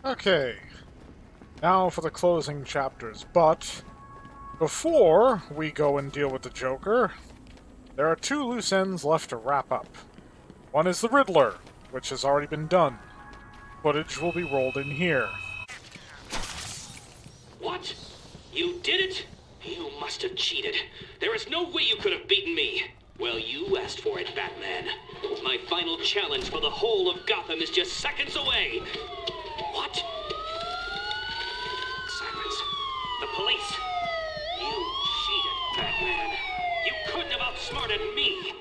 Okay, now for the closing chapters, but before we go and deal with the Joker, there are two loose ends left to wrap up. One is the Riddler, which has already been done. Footage will be rolled in here. What? You did it? You must have cheated. There is no way you could have beaten me. Well, you asked for it, Batman. My final challenge for the whole of Gotham is just seconds away. What? Silence. The police. You cheated, Batman. You couldn't have outsmarted me.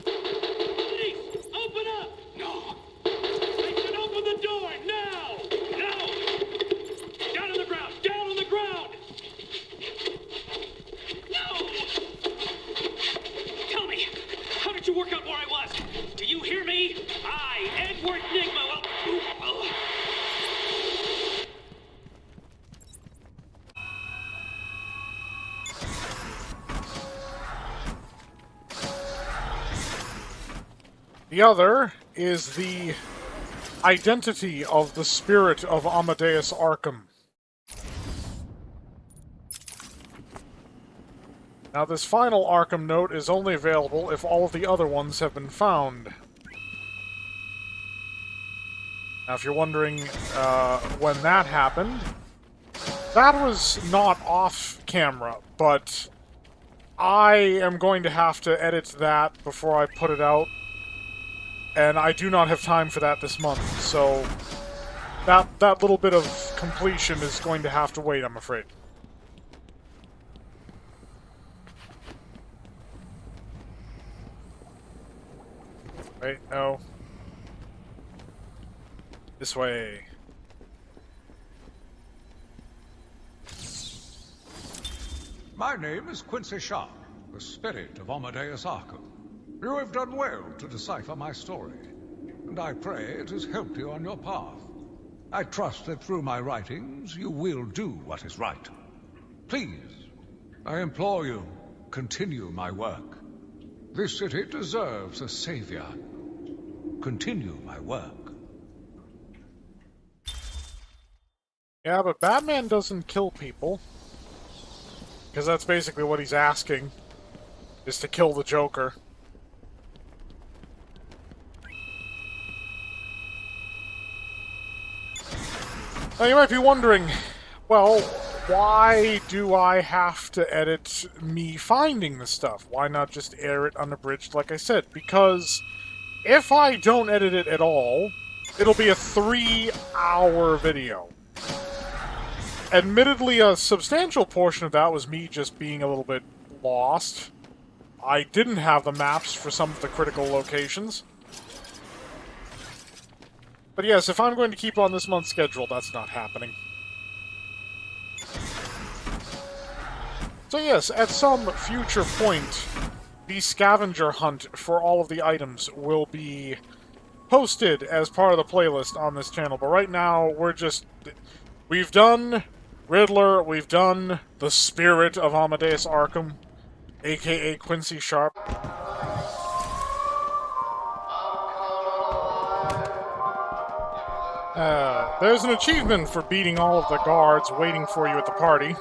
Police, open up! No. They should open the door now! No! Down on the ground! Down on the ground! No! Tell me, how did you work out where I was? Do you hear me? I, Edward Nigma, well... The other is the identity of the spirit of Amadeus Arkham. Now, this final Arkham note is only available if all of the other ones have been found. Now, if you're wondering when that happened, that was not off camera, but I am going to have to edit that before I put it out. And I do not have time for that this month, so that little bit of completion is going to have to wait, I'm afraid. Wait, no. This way. My name is Quincy Sharp, the spirit of Amadeus Arkham. You have done well to decipher my story, and I pray it has helped you on your path. I trust that through my writings you will do what is right. Please, I implore you, continue my work. This city deserves a savior. Continue my work. Yeah, but Batman doesn't kill people. Because that's basically what he's asking, is to kill the Joker. Now you might be wondering, well, why do I have to edit me finding the stuff? Why not just air it unabridged like I said? Because if I don't edit it at all, it'll be a 3-hour video. Admittedly, a substantial portion of that was me just being a little bit lost. I didn't have the maps for some of the critical locations. But yes, if I'm going to keep on this month's schedule, that's not happening. So yes, at some future point, the scavenger hunt for all of the items will be posted as part of the playlist on this channel. But right now, we've done Riddler, we've done the spirit of Amadeus Arkham, aka Quincy Sharp. There's an achievement for beating all of the guards waiting for you at the party.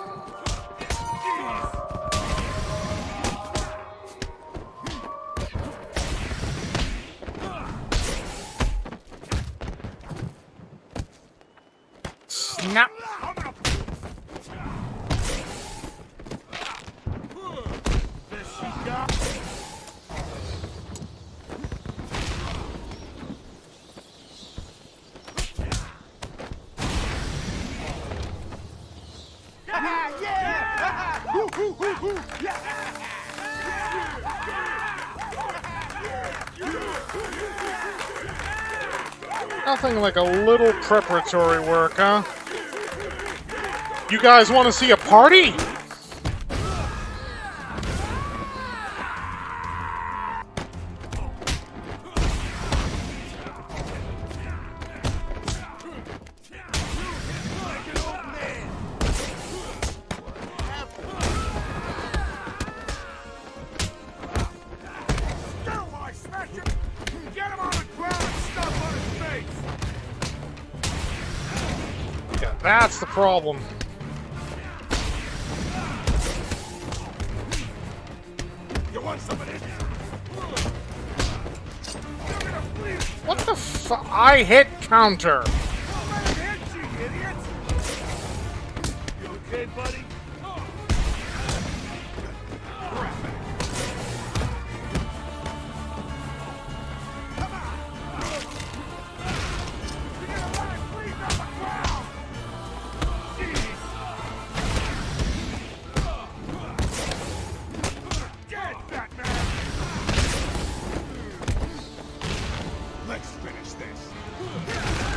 Snap! Nothing like a little preparatory work, huh? You guys want to see a party? That's the problem. You want some of this? What the fu- I hit counter. You okay, buddy? Let's finish this.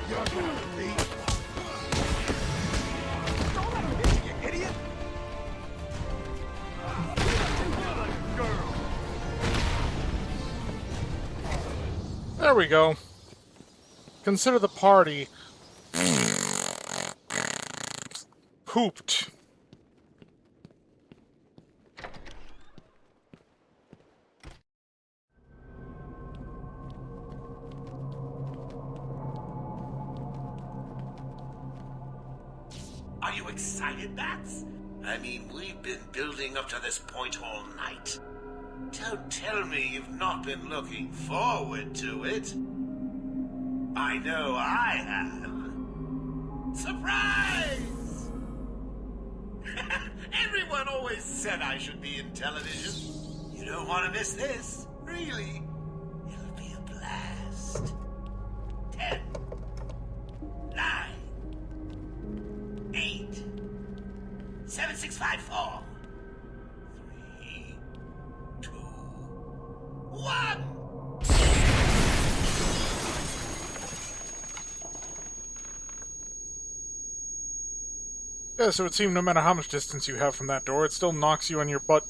You're gonna leave. Don't let him hit you, you idiot! Girl. There we go. Consider the party pooped. Are you excited, Bats? I mean, we've been building up to this point all night. Don't tell me you've not been looking forward to it. I know I have. Surprise! Everyone always said I should be in television. You don't want to miss this, really. It'll be a blast. 10, 9, 8, 7, 6, 5, 4, 3, 2, 1. Yeah, so it would seem no matter how much distance you have from that door, it still knocks you on your butt.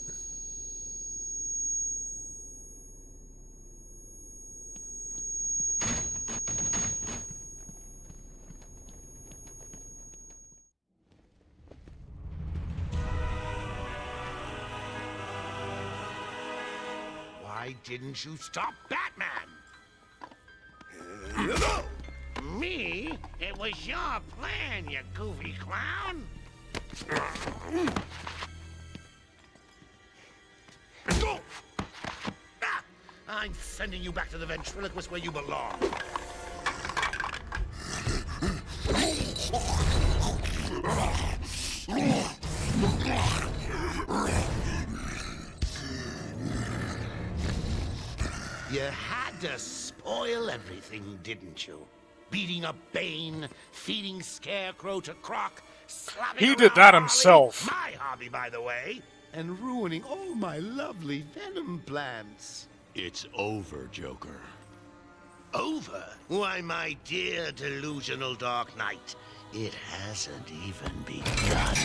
Why didn't you stop Batman? Me? It was your plan, you goofy clown. Ah, I'm sending you back to the ventriloquist where you belong. You had to spoil everything, didn't you? Beating up Bane, feeding Scarecrow to Croc, slapping He did around that Harley, himself. my hobby, by the way, and ruining all my lovely Venom plants. It's over, Joker. Over? Why, my dear delusional Dark Knight, it hasn't even begun.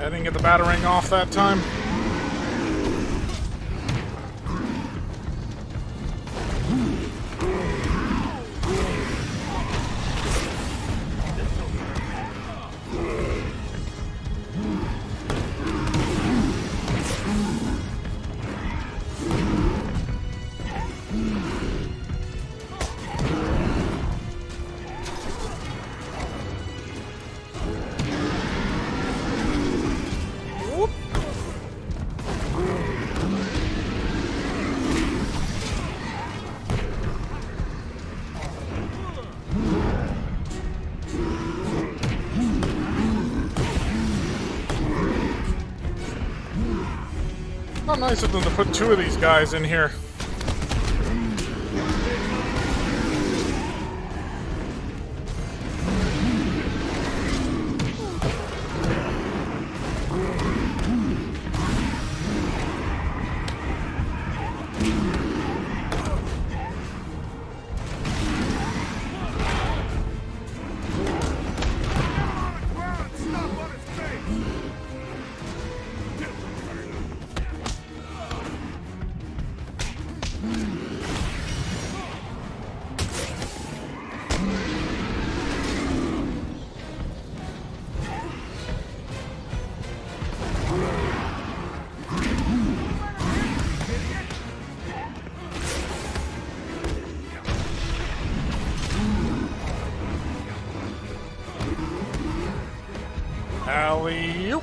I didn't get the batarang off that time. How nice of them to put two of these guys in here. Alley-oop.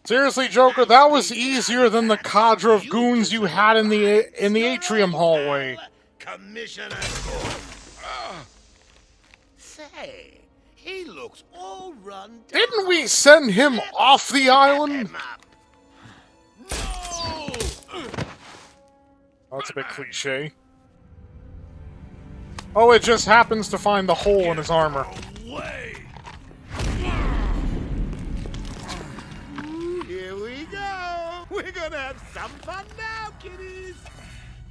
Seriously, Joker, that was easier than the cadre of goons you had in the atrium hallway. Commissioner. Say, he looks all run down. Didn't we send him off the island? Him up. Oh, that's a bit cliche. Oh, it just happens to find the hole in his armor. Away! Here we go. We're gonna have some fun now, kiddies.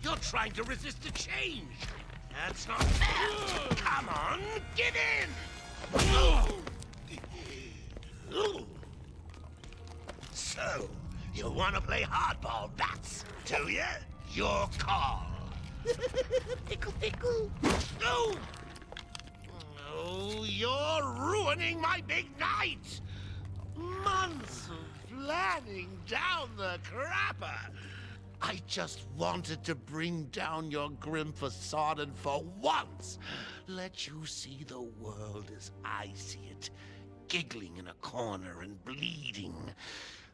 You're trying to resist the change. That's not fair. Come on, get in. So, you want to play hardball, bats, do you? Your call. Pickle, pickle. No! Oh, you're ruining my big night! Months of planning down the crapper! I just wanted to bring down your grim facade and for once let you see the world as I see it, giggling in a corner and bleeding.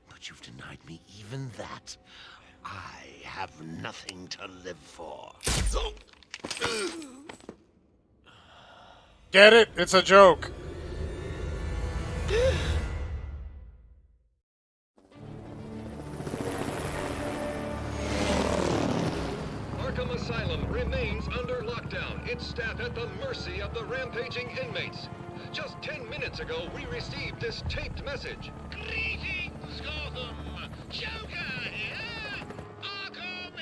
But you've denied me even that. I have nothing to live for. Get it? It's a joke. Arkham Asylum remains under lockdown, its staff at the mercy of the rampaging inmates. Just 10 minutes ago, we received this taped message. Greetings, Gotham! Joker here! Arkham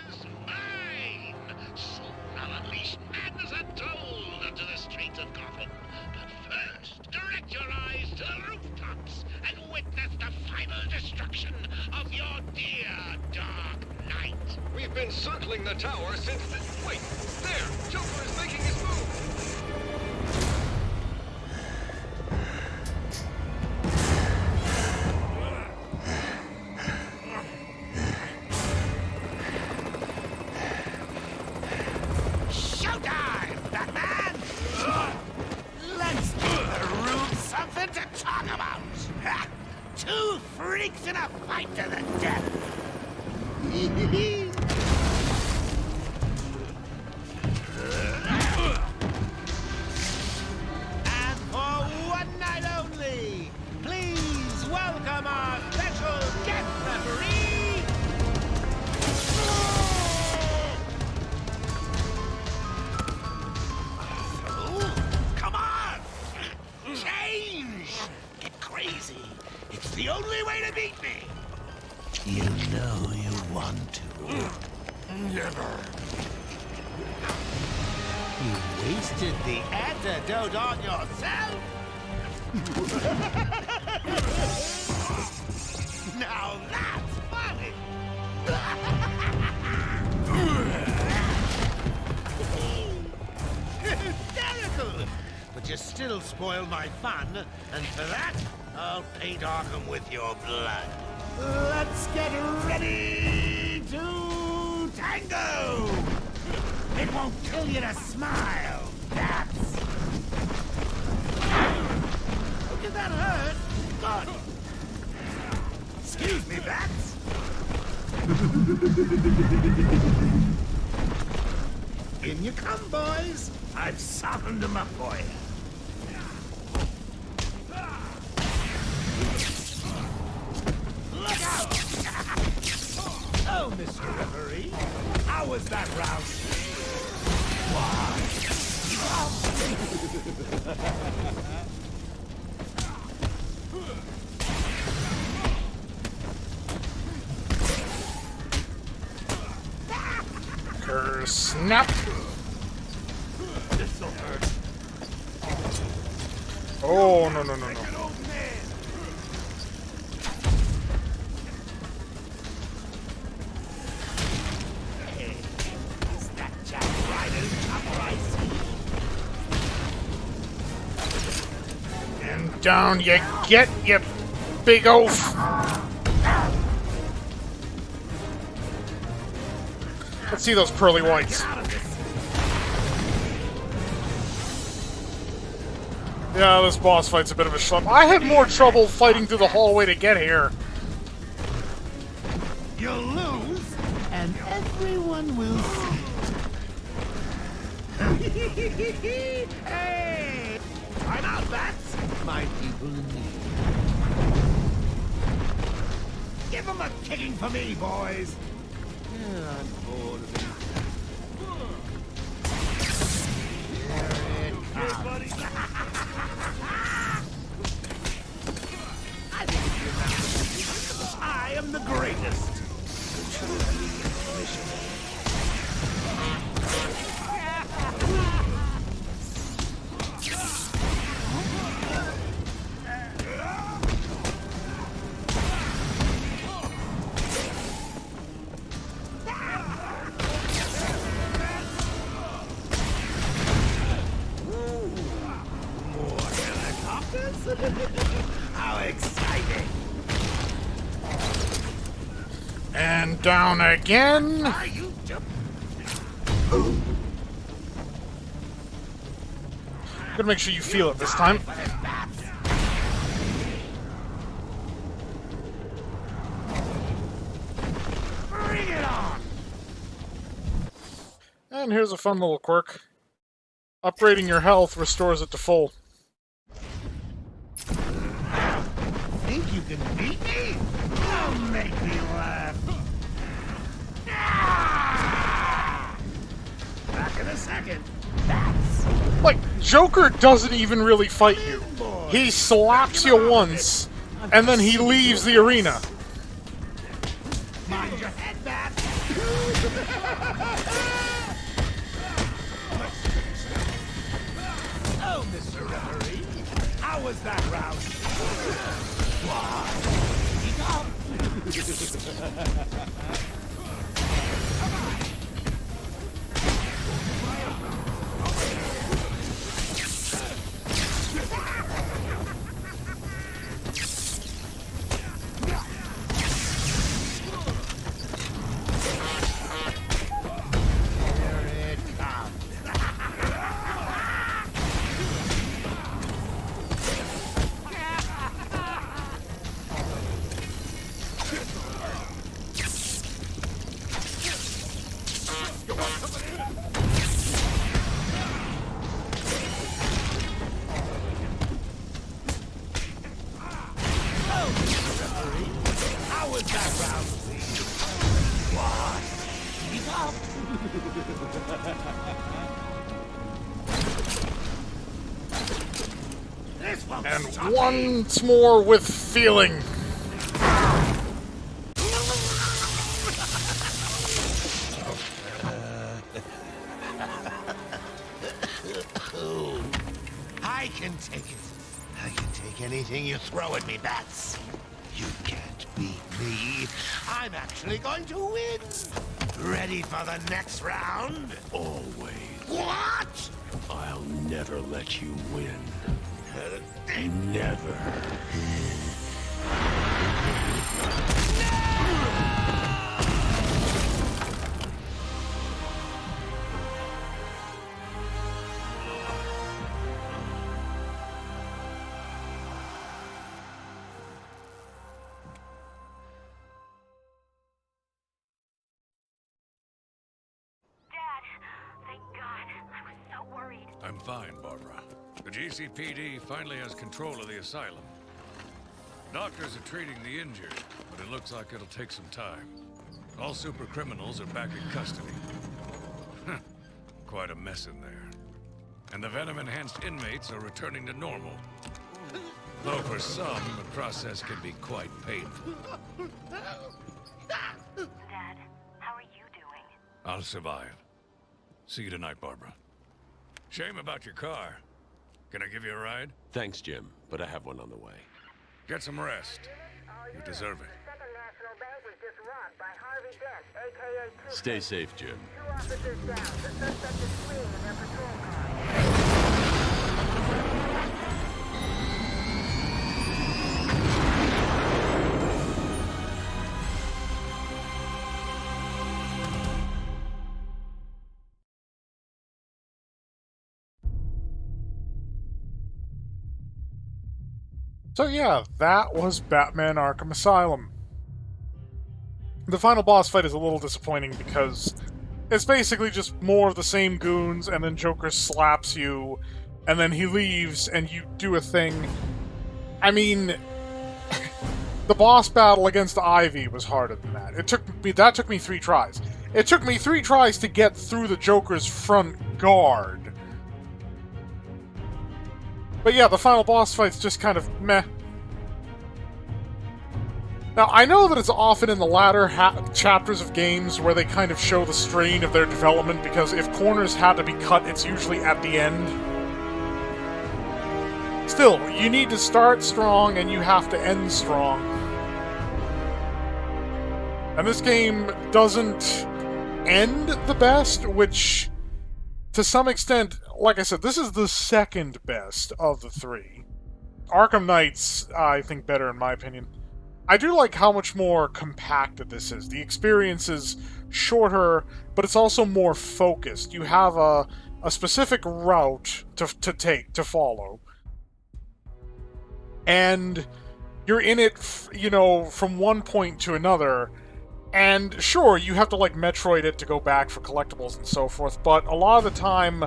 is mine! Soon I'll unleash madness untold onto the streets of Gotham. But first, direct your eyes to the rooftops and witness the final destruction of your dear Dark Knight. We've been circling the tower since the... Wait, there! Joker is making his move! Showtime, Batman! Let's give the room something to talk about! Ha! Two freaks in a fight to the death! And for one night only, please welcome our special guest referee, come on! Change! Get crazy! It's the only way to beat me! You know you want to. Never. You wasted the antidote on yourself? Now that's funny! Hysterical! But you still spoil my fun, and for that, I'll paint Arkham with your blood. Let's get ready to tango! It won't kill you to smile, that's... Oh, did that hurt? Good. Excuse me, bats. In you come, boys. I've softened them up for you. Look out! Oh, Mr. Referee, how was that round? Snap! This'll hurt. Oh, no, no, no, no. Hey, is that Jack Ryder's uprising? And down you get, you big oaf! Let's see those pearly whites. Yeah, this boss fight's a bit of a schlep. I had more trouble fighting through the hallway to get here. You'll lose, and everyone will see. Hey! I'm out, bats! My people in need. Give them a kicking for me, boys! Yeah, I'm bored of it. Here it comes. I think it's your I am the greatest. How exciting! And down again. Are you Gotta make sure you feel it this time. Bring it on! And here's a fun little quirk. Upgrading your health restores it to full. Think you can beat me? Don't make me laugh. Ah! Back in a second. That's Like, Joker doesn't even really fight you. He slaps you once, and then he leaves the arena. mind your head, bat. Oh, Mr. Referee, how was that round? And once more with feeling. can take it. I can take anything you throw at me, Bats. You can't beat me. I'm actually going to win. Ready for the next round? Always. What? I'll never let you win. Never. I'm fine, Barbara. The GCPD finally has control of the asylum. Doctors are treating the injured, but it looks like it'll take some time. All super criminals are back in custody. Quite a mess in there. And the venom-enhanced inmates are returning to normal. Though for some, the process can be quite painful. Dad, how are you doing? I'll survive. See you tonight, Barbara. Shame about your car. Can I give you a ride? Thanks, Jim, but I have one on the way. Get some rest. You deserve it. Second National Bank was just robbed by Harvey Dent, aka Two. Stay safe, Jim. 2 officers down. The suspect is fleeing in their patrol car. So yeah, that was Batman Arkham Asylum. The final boss fight is a little disappointing because it's basically just more of the same goons, and then Joker slaps you, and then he leaves, and you do a thing. I mean, the boss battle against Ivy was harder than that. That took me 3 tries. It took me 3 tries to get through the Joker's front guard. But yeah, the final boss fight's just kind of meh. Now, I know that it's often in the latter chapters of games where they kind of show the strain of their development, because if corners had to be cut, it's usually at the end. Still, you need to start strong and you have to end strong. And this game doesn't end the best, which, to some extent, like I said, this is the second best of the 3. Arkham Knight's, I think, better in my opinion. I do like how much more compacted this is. The experience is shorter, but it's also more focused. You have a specific route to follow. And you're in it, from one point to another. And sure, you have to, like, Metroid it to go back for collectibles and so forth, but a lot of the time,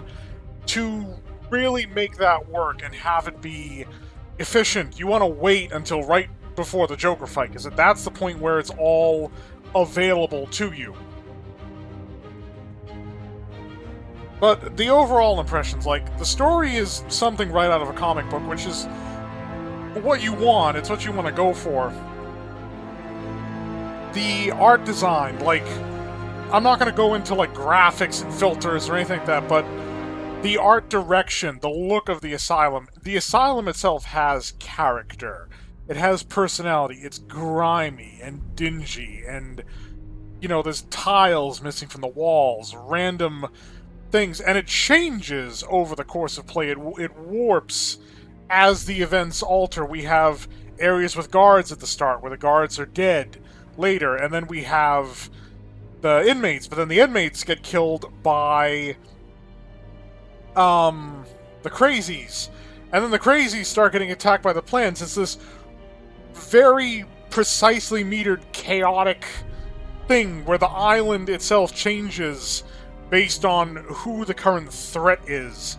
to really make that work and have it be efficient, you want to wait until right before the Joker fight, because that's the point where it's all available to you. But the overall impressions, like, the story is something right out of a comic book, which is what you want, it's what you want to go for. The art design, like, I'm not going to go into, like, graphics and filters or anything like that, but the art direction, the look of the Asylum itself has character. It has personality. It's grimy and dingy, and, there's tiles missing from the walls, random things, and it changes over the course of play. It warps as the events alter. We have areas with guards at the start, where the guards are dead later, and then we have the inmates, but then the inmates get killed by the crazies, and then the crazies start getting attacked by the plants. It's this very precisely metered, chaotic thing where the island itself changes based on who the current threat is.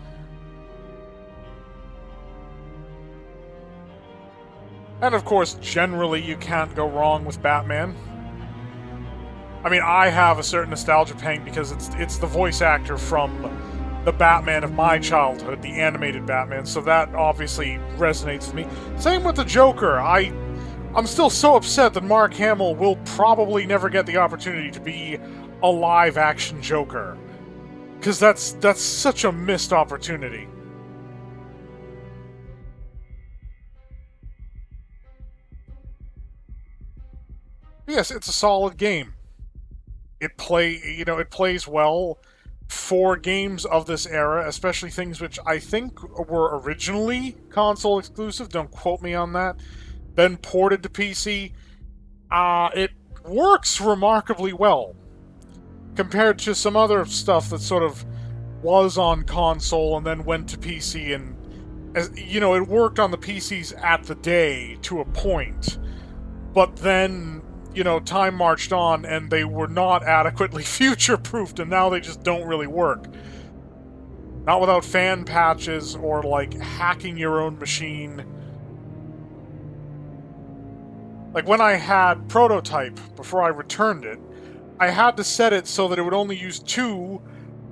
And of course, generally, you can't go wrong with Batman. I mean, I have a certain nostalgia pang because it's the voice actor from the Batman of my childhood, the animated Batman, so that obviously resonates with me. Same with the Joker. I'm still so upset that Mark Hamill will probably never get the opportunity to be a live-action Joker. Because that's such a missed opportunity. Yes, it's a solid game. It plays well for games of this era, especially things which I think were originally console exclusive. Don't quote me on that. Then ported to PC. It works remarkably well compared to some other stuff that sort of was on console and then went to PC, and it worked on the PCs at the day to a point, but then time marched on and they were not adequately future-proofed, and now they just don't really work. Not without fan patches or like hacking your own machine. Like when I had Prototype before I returned it, I had to set it so that it would only use 2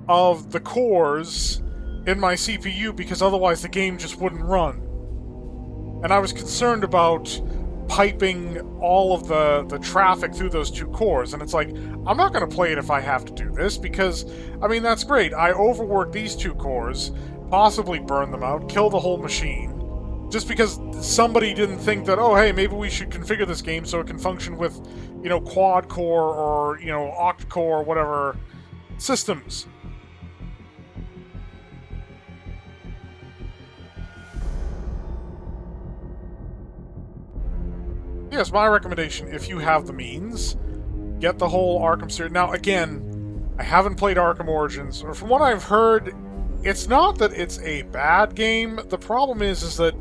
of the cores in my CPU, because otherwise the game just wouldn't run. And I was concerned about piping all of the traffic through those 2 cores, and it's like, I'm not going to play it if I have to do this, because, I mean, that's great. I overworked these 2 cores, possibly burn them out, kill the whole machine, just because somebody didn't think that, oh, hey, maybe we should configure this game so it can function with, quad-core or, octa-core or whatever systems. Yes, my recommendation, if you have the means, get the whole Arkham series. Now, again, I haven't played Arkham Origins, or from what I've heard, it's not that it's a bad game. The problem is that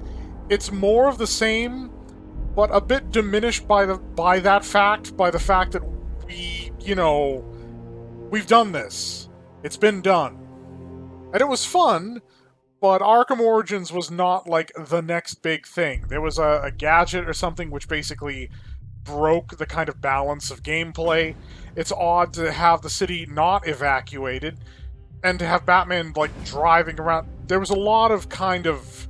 it's more of the same, but a bit diminished by the fact that we've done this. It's been done. And it was fun, but Arkham Origins was not, like, the next big thing. There was a gadget or something which basically broke the kind of balance of gameplay. It's odd to have the city not evacuated, and to have Batman, like, driving around. There was a lot of kind of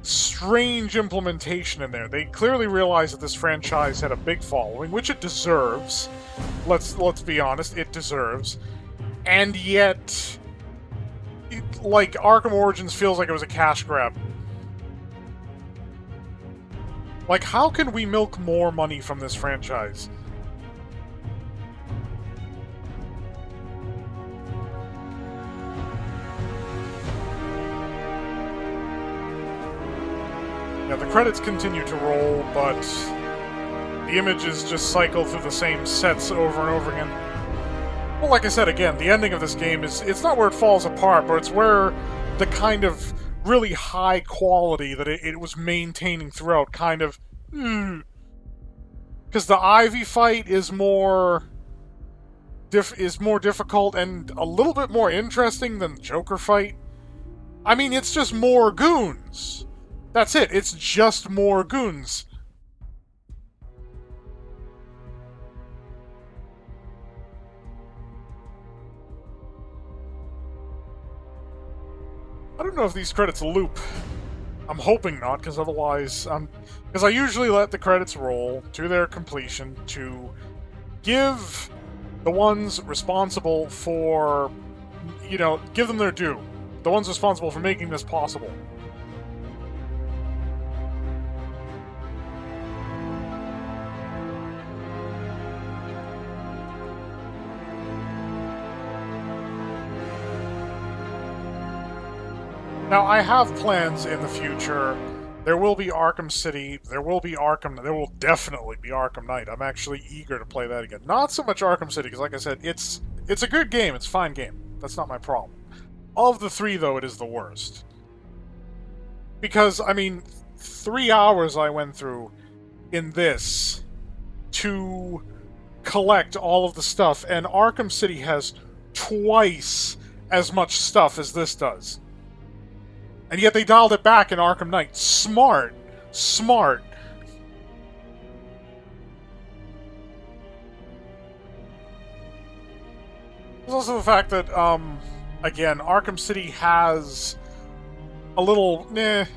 strange implementation in there. They clearly realized that this franchise had a big following, which it deserves. Let's be honest, it deserves. And yet, like, Arkham Origins feels like it was a cash grab. Like, how can we milk more money from this franchise? Yeah, the credits continue to roll, but the images just cycle through the same sets over and over again. Well, like I said, again, the ending of this game it's not where it falls apart, but it's where the kind of really high quality that it was maintaining throughout kind of... Because the Ivy fight is more difficult and a little bit more interesting than the Joker fight. I mean, it's just more goons. That's it. It's just more goons. I don't know if these credits loop. I'm hoping not, because otherwise... Because I usually let the credits roll to their completion to give the ones responsible for... give them their due. The ones responsible for making this possible. Now, I have plans in the future. There will be Arkham City, there will be Arkham, there will definitely be Arkham Knight. I'm actually eager to play that again. Not so much Arkham City, because like I said, it's a good game, it's a fine game. That's not my problem. Of the 3, though, it is the worst. Because, I mean, 3 hours I went through in this to collect all of the stuff, and Arkham City has twice as much stuff as this does. And yet they dialed it back in Arkham Knight. Smart. Smart. There's also the fact that, again, Arkham City has a little... The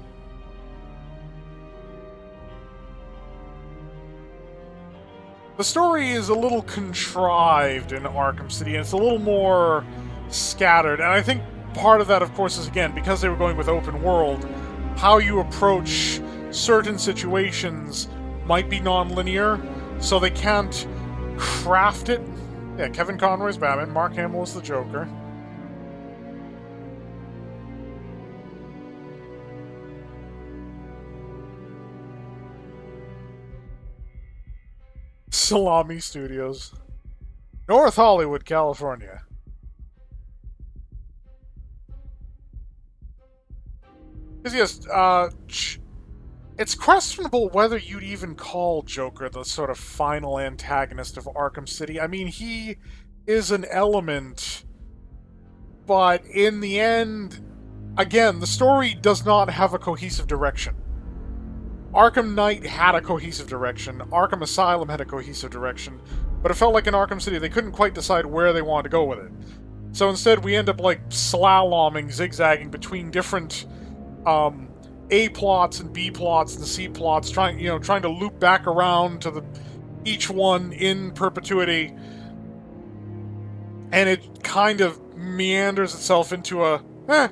story is a little contrived in Arkham City, and it's a little more scattered. And I think part of that, of course, is, again, because they were going with open world, how you approach certain situations might be non-linear. so they can't craft it. Yeah, Kevin Conroy's Batman, Mark Hamill is the Joker. Salami Studios. North Hollywood, California. Because yes, it's questionable whether you'd even call Joker the sort of final antagonist of Arkham City. I mean, he is an element, but in the end, again, the story does not have a cohesive direction. Arkham Knight had a cohesive direction, Arkham Asylum had a cohesive direction, but it felt like in Arkham City they couldn't quite decide where they wanted to go with it. So instead we end up like slaloming, zigzagging between different A plots and B plots and C plots, trying to loop back around to each one in perpetuity, and it kind of meanders itself into a I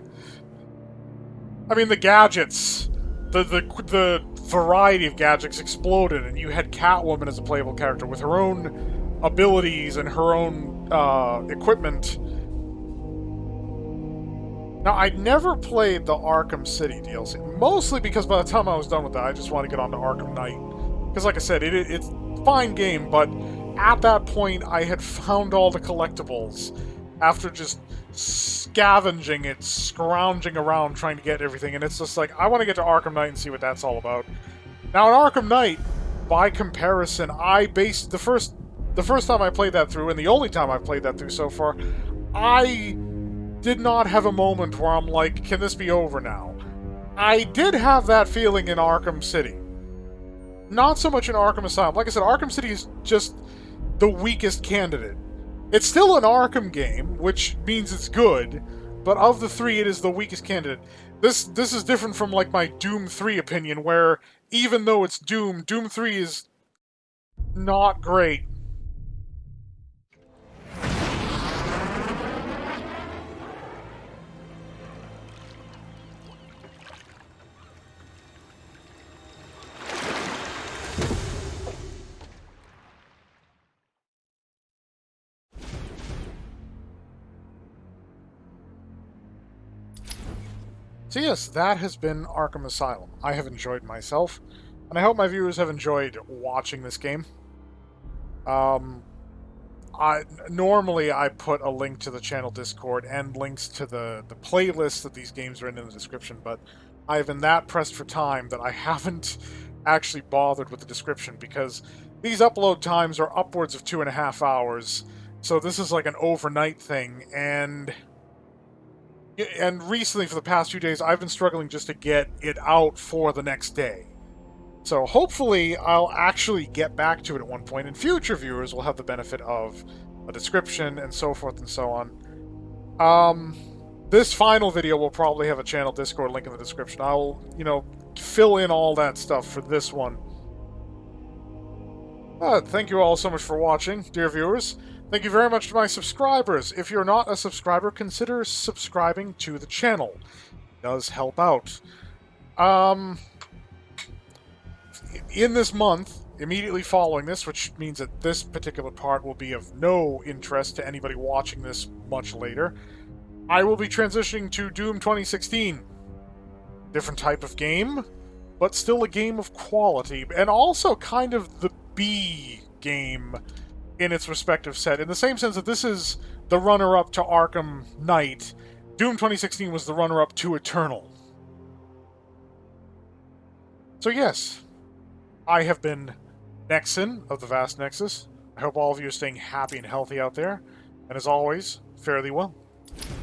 mean, the gadgets, the variety of gadgets exploded, and you had Catwoman as a playable character with her own abilities and her own equipment. Now, I'd never played the Arkham City DLC, mostly because by the time I was done with that, I just wanted to get on to Arkham Knight. Because, like I said, it's a fine game, but at that point, I had found all the collectibles after just scavenging it, scrounging around trying to get everything, and it's just like, I want to get to Arkham Knight and see what that's all about. Now, in Arkham Knight, by comparison, I based the first time I played that through, and the only time I've played that through so far, I did not have a moment where I'm like, can this be over now? I did have that feeling in Arkham City. Not so much in Arkham Asylum. Like I said, Arkham City is just the weakest candidate. It's still an Arkham game, which means it's good, but of the three, it is the weakest candidate. This is different from like my Doom 3 opinion, where even though it's Doom 3 is not great. So yes, that has been Arkham Asylum. I have enjoyed myself, and I hope my viewers have enjoyed watching this game. Normally I put a link to the channel Discord and links to the playlists that these games are in the description, but I've been that pressed for time that I haven't actually bothered with the description, because these upload times are upwards of 2.5 hours, so this is like an overnight thing, and recently, for the past few days, I've been struggling just to get it out for the next day. So hopefully I'll actually get back to it at one point, and future viewers will have the benefit of a description and so forth and so on. This final video will probably have a channel Discord link in the description. I'll, fill in all that stuff for this one. Thank you all so much for watching, dear viewers. Thank you very much to my subscribers. If you're not a subscriber, consider subscribing to the channel. It does help out. In this month, immediately following this, which means that this particular part will be of no interest to anybody watching this much later, I will be transitioning to Doom 2016. Different type of game, but still a game of quality, and also kind of the B game in its respective set, in the same sense that this is the runner-up to Arkham Knight. Doom 2016 was the runner-up to Eternal. So yes, I have been Nexon of the Vast Nexus. I hope all of you are staying happy and healthy out there, and as always, fare thee well.